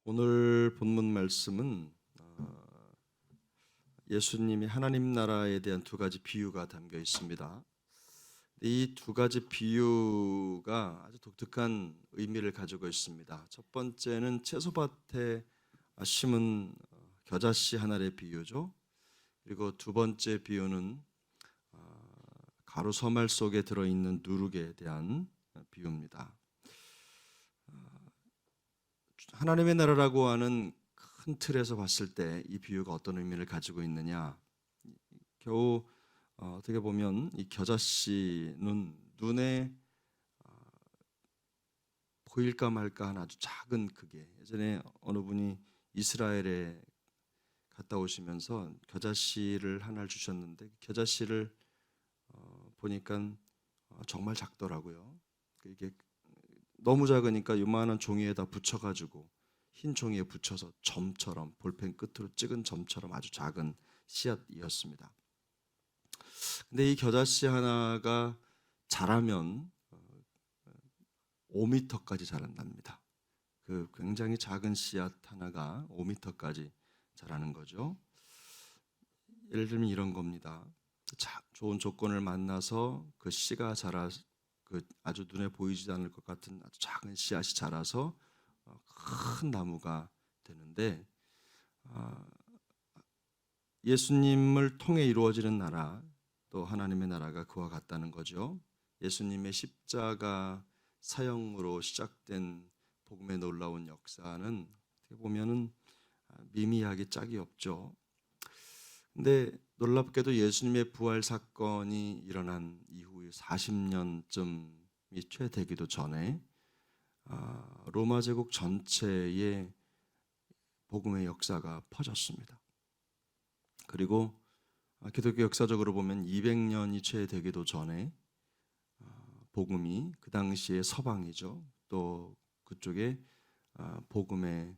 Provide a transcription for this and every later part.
오늘 본문 말씀은 예수님이 하나님 나라에 대한 두 가지 비유가 담겨 있습니다. 이 두 가지 비유가 아주 독특한 의미를 가지고 있습니다. 첫 번째는 채소밭에 심은 겨자씨 하나의 비유죠. 그리고 두 번째 비유는 가루 서말 속에 들어있는 누룩에 대한 비유입니다. 하나님의 나라라고 하는 큰 틀에서 봤을 때 이 비유가 어떤 의미를 가지고 있느냐, 겨우 어떻게 보면 이 겨자씨는 눈에 보일까 말까 한 아주 작은 크기. 예전에 어느 분이 이스라엘에 갔다 오시면서 겨자씨를 하나를 주셨는데 겨자씨를 보니까 정말 작더라고요. 이게 너무 작으니까 요만한 종이에다 붙여가지고 흰 종이에 붙여서 점처럼 볼펜 끝으로 찍은 점처럼 아주 작은 씨앗이었습니다. 근데 이 겨자씨 하나가 자라면 5m까지 자란답니다. 그 굉장히 작은 씨앗 하나가 5m까지 자라는 거죠. 예를 들면 이런 겁니다. 좋은 조건을 만나서 그 씨가 자라 그 아주 눈에 보이지 않을 것 같은 아주 작은 씨앗이 자라서 큰 나무가 되는데, 예수님을 통해 이루어지는 나라, 또 하나님의 나라가 그와 같다는 거죠. 예수님의 십자가 사형으로 시작된 복음의 놀라운 역사는 어떻게 보면은 미미하게 짝이 없죠. 근데 놀랍게도 예수님의 부활 사건이 일어난 이후 40년쯤이 채 되기도 전에 로마 제국 전체에 복음의 역사가 퍼졌습니다. 그리고 기독교 역사적으로 보면 200년이 채 되기도 전에 복음이 그 당시에 서방이죠. 또 그쪽에 복음의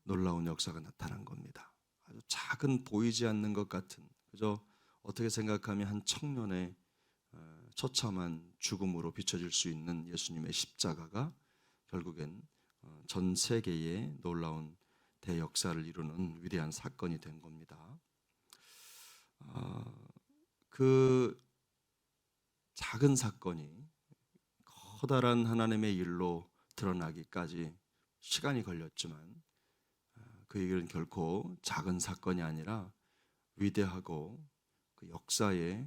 놀라운 역사가 나타난 겁니다. 아주 작은 보이지 않는 것 같은, 그저 어떻게 생각하면 한 청년의 처참한 죽음으로 비춰질 수 있는 예수님의 십자가가 결국엔 전 세계에 놀라운 대역사를 이루는 위대한 사건이 된 겁니다. 그 작은 사건이 커다란 하나님의 일로 드러나기까지 시간이 걸렸지만 그 일은 결코 작은 사건이 아니라 위대하고 그 역사에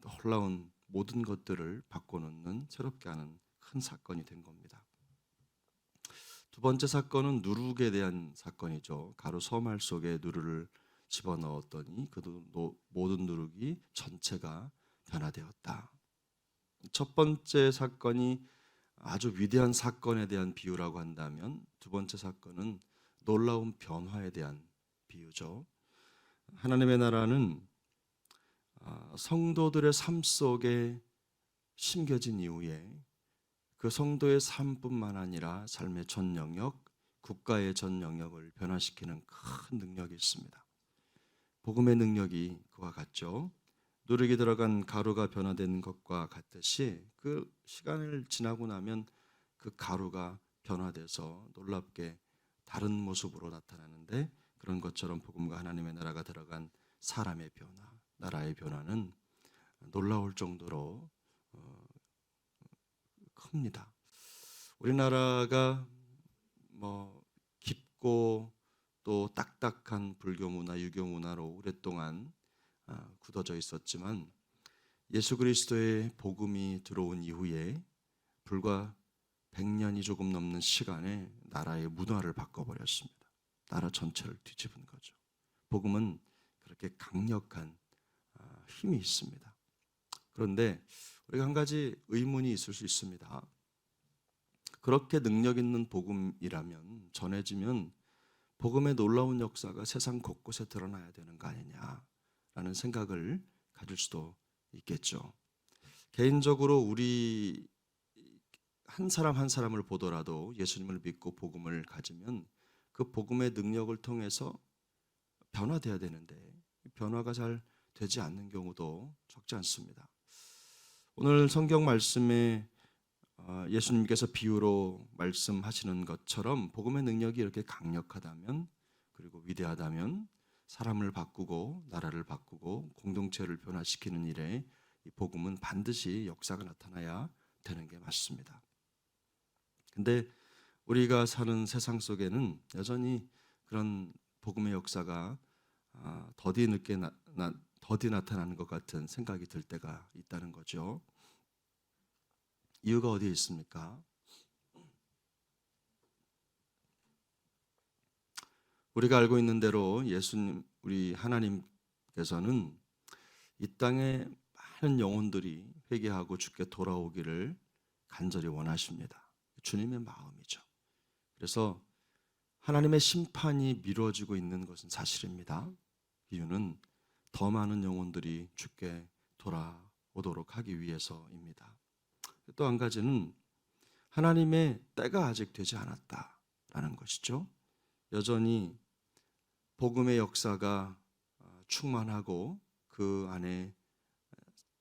놀라운 모든 것들을 바꿔놓는, 새롭게 하는 큰 사건이 된 겁니다. 두 번째 사건은 누룩에 대한 사건이죠. 가루 서말 속에 누룩을 집어넣었더니 그 모든 누룩이 전체가 변화되었다. 첫 번째 사건이 아주 위대한 사건에 대한 비유라고 한다면, 두 번째 사건은 놀라운 변화에 대한 비유죠. 하나님의 나라는 성도들의 삶 속에 심겨진 이후에 그 성도의 삶뿐만 아니라 삶의 전 영역, 국가의 전 영역을 변화시키는 큰 능력이 있습니다. 복음의 능력이 그와 같죠. 누룩이 들어간 가루가 변화되는 것과 같듯이 그 시간을 지나고 나면 그 가루가 변화돼서 놀랍게 다른 모습으로 나타나는데, 그런 것처럼 복음과 하나님의 나라가 들어간 사람의 변화, 나라의 변화는 놀라울 정도로 큽니다. 우리나라가 깊고 또 딱딱한 불교 문화, 유교 문화로 오랫동안 굳어져 있었지만, 예수 그리스도의 복음이 들어온 이후에 불과 100년이 조금 넘는 시간에 나라의 문화를 바꿔버렸습니다. 나라 전체를 뒤집은 거죠. 복음은 그렇게 강력한 힘이 있습니다. 그런데 우리가 한 가지 의문이 있을 수 있습니다. 그렇게 능력 있는 복음이라면, 전해지면 복음의 놀라운 역사가 세상 곳곳에 드러나야 되는 거 아니냐라는 생각을 가질 수도 있겠죠. 개인적으로 우리 한 사람 한 사람을 보더라도 예수님을 믿고 복음을 가지면 그 복음의 능력을 통해서 변화돼야 되는데 변화가 잘 되지 않는 경우도 적지 않습니다. 오늘 성경 말씀에 예수님께서 비유로 말씀하시는 것처럼 복음의 능력이 이렇게 강력하다면, 그리고 위대하다면 사람을 바꾸고 나라를 바꾸고 공동체를 변화시키는 일에 이 복음은 반드시 역사가 나타나야 되는 게 맞습니다. 근데 우리가 사는 세상 속에는 여전히 그런 복음의 역사가 더디 나타나는 것 같은 생각이 들 때가 있다는 거죠. 이유가 어디에 있습니까? 우리가 알고 있는 대로 예수님, 우리 하나님께서는 이 땅에 많은 영혼들이 회개하고 주께 돌아오기를 간절히 원하십니다. 주님의 마음이죠. 그래서 하나님의 심판이 미뤄지고 있는 것은 사실입니다. 이유는 더 많은 영혼들이 주께 돌아오도록 하기 위해서입니다. 또 한 가지는 하나님의 때가 아직 되지 않았다라는 것이죠. 여전히 복음의 역사가 충만하고 그 안에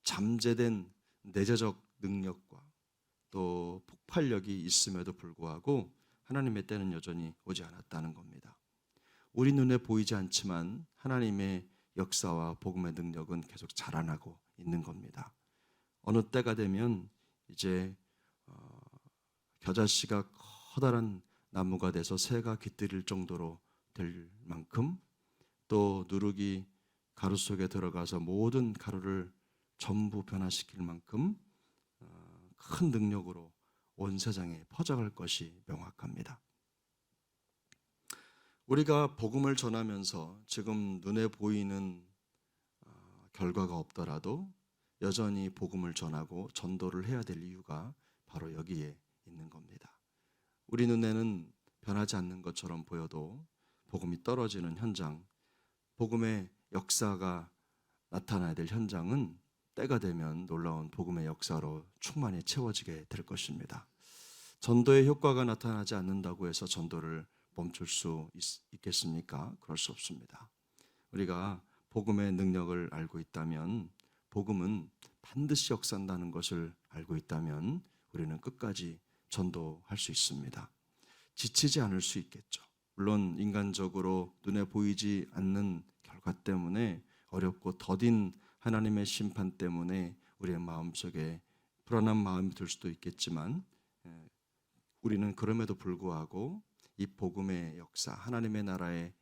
잠재된 내재적 능력과 또 폭발력이 있음에도 불구하고 하나님의 때는 여전히 오지 않았다는 겁니다. 우리 눈에 보이지 않지만 하나님의 역사와 복음의 능력은 계속 자라나고 있는 겁니다. 어느 때가 되면 이제 겨자씨가 커다란 나무가 돼서 새가 깃들일 정도로 될 만큼, 또 누룩이 가루 속에 들어가서 모든 가루를 전부 변화시킬 만큼 큰 능력으로 온 세상에 퍼져갈 것이 명확합니다. 우리가 복음을 전하면서 지금 눈에 보이는 결과가 없더라도 여전히 복음을 전하고 전도를 해야 될 이유가 바로 여기에 있는 겁니다. 우리 눈에는 변하지 않는 것처럼 보여도 복음이 떨어지는 현장, 복음의 역사가 나타나야 될 현장은 때가 되면 놀라운 복음의 역사로 충만히 채워지게 될 것입니다. 전도의 효과가 나타나지 않는다고 해서 전도를 멈출 수 있겠습니까? 그럴 수 없습니다. 우리가 복음의 능력을 알고 있다면, 복음은 반드시 역사한다는 것을 알고 있다면 우리는 끝까지 전도할 수 있습니다. 지치지 않을 수 있겠죠. 물론 인간적으로 눈에 보이지 않는 결과 때문에 어렵고 더딘 하나님의 심판 때문에 우리의 마음속에 불안한 마음이 들 수도 있겠지만, 우리는 그럼에도 불구하고 이 복음의 역사, 하나님의 나라의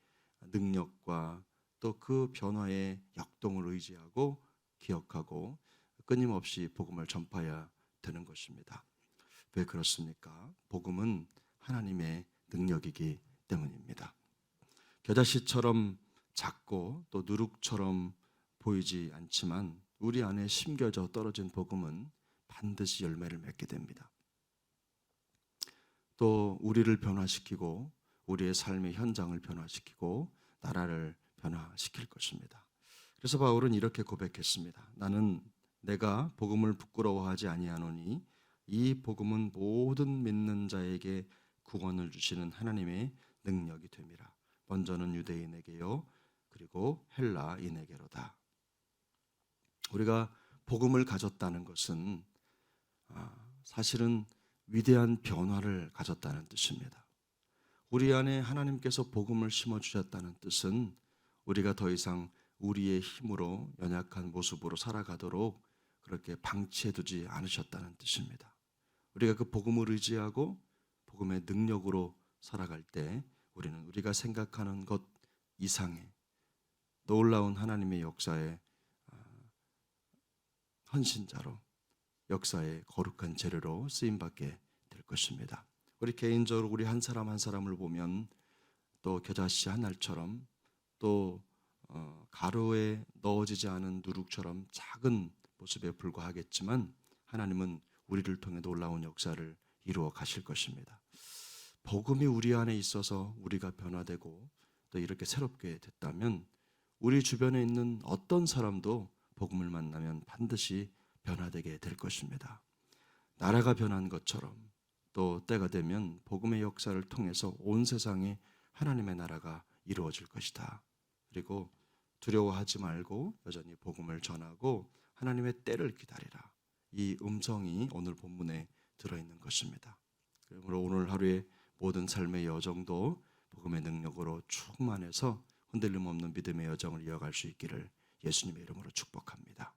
능력과 또 그 변화의 역동을 의지하고 기억하고 끊임없이 복음을 전파해야 되는 것입니다. 왜 그렇습니까? 복음은 하나님의 능력이기 때문입니다. 겨자씨처럼 작고 또 누룩처럼 보이지 않지만 우리 안에 심겨져 떨어진 복음은 반드시 열매를 맺게 됩니다. 또 우리를 변화시키고 우리의 삶의 현장을 변화시키고 나라를 변화시킬 것입니다. 그래서 바울은 이렇게 고백했습니다. 나는 내가 복음을 부끄러워하지 아니하노니 이 복음은 모든 믿는 자에게 구원을 주시는 하나님의 능력이 됨이라. 먼저는 유대인에게요, 그리고 헬라인에게로다. 우리가 복음을 가졌다는 것은 사실은 위대한 변화를 가졌다는 뜻입니다. 우리 안에 하나님께서 복음을 심어주셨다는 뜻은 우리가 더 이상 우리의 힘으로 연약한 모습으로 살아가도록 그렇게 방치해두지 않으셨다는 뜻입니다. 우리가 그 복음을 의지하고 복음의 능력으로 살아갈 때 우리는 우리가 생각하는 것 이상의 놀라운 하나님의 역사의 헌신자로, 역사의 거룩한 재료로 쓰임받게 될 것입니다. 우리 개인적으로 우리 한 사람 한 사람을 보면 또 겨자씨 한 알처럼 또 가루에 넣어지지 않은 누룩처럼 작은 모습에 불과하겠지만 하나님은 우리를 통해 놀라운 역사를 이루어 가실 것입니다. 복음이 우리 안에 있어서 우리가 변화되고 또 이렇게 새롭게 됐다면 우리 주변에 있는 어떤 사람도 복음을 만나면 반드시 변화되게 될 것입니다. 나라가 변한 것처럼 또 때가 되면 복음의 역사를 통해서 온 세상에 하나님의 나라가 이루어질 것이다. 그리고 두려워하지 말고 여전히 복음을 전하고 하나님의 때를 기다리라. 이 음성이 오늘 본문에 들어있는 것입니다. 그러므로 오늘 하루의 모든 삶의 여정도 복음의 능력으로 충만해서 흔들림 없는 믿음의 여정을 이어갈 수 있기를 예수님의 이름으로 축복합니다.